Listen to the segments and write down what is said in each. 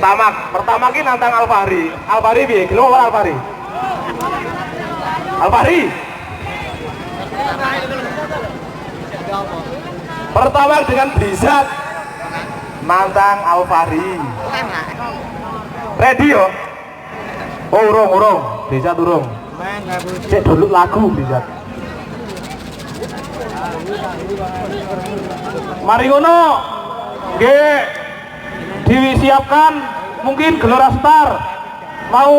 Pertama ki nantang Alfahri. Alfahri piye? Gelem ora Alfahri? Alfahri. Pertama dengan Blizzard nantang Alfahri. Ready yo? Oh urung. Blizzard urung. Cek dulu lagu Blizzard. Mari ngono. Nggih. Disiapkan mungkin Gelora Star mau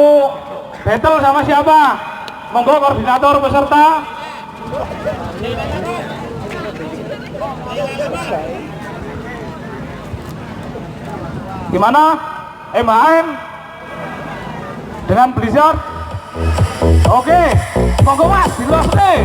battle sama siapa? Monggo koordinator peserta. Gimana? MHN dengan Blizzard. Oke, monggo Mas, diluaskan.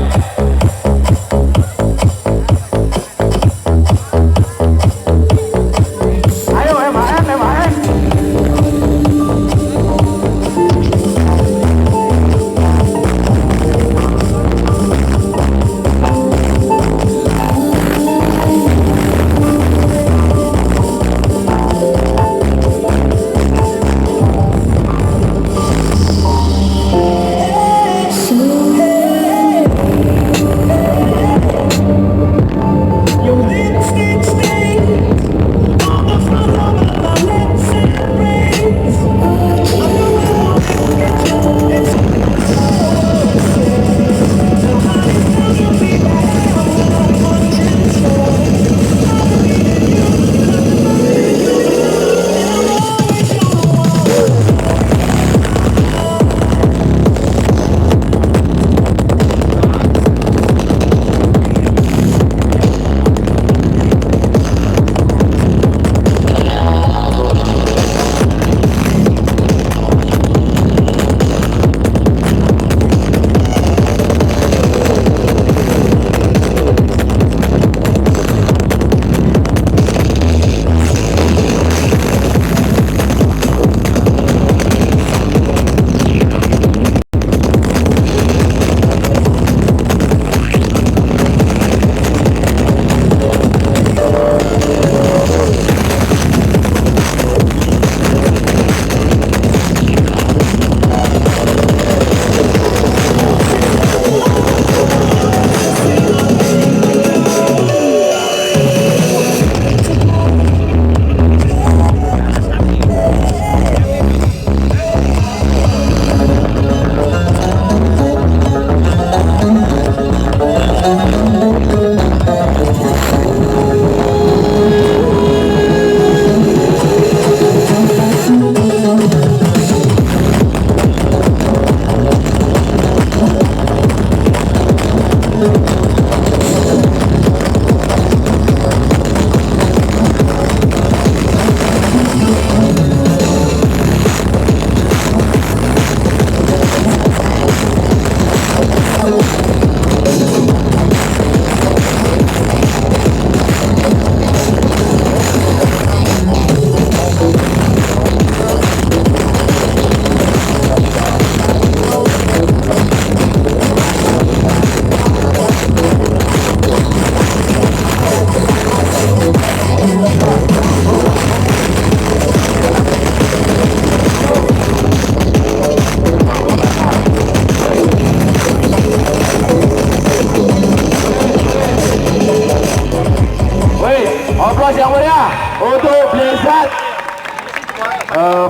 Yang mulia untuk Blizzard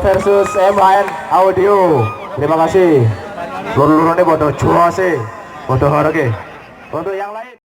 versus MHN Audio. Terima kasih. Lur-lurane bodoh jual sih, bodoh horeg. Untuk yang lain.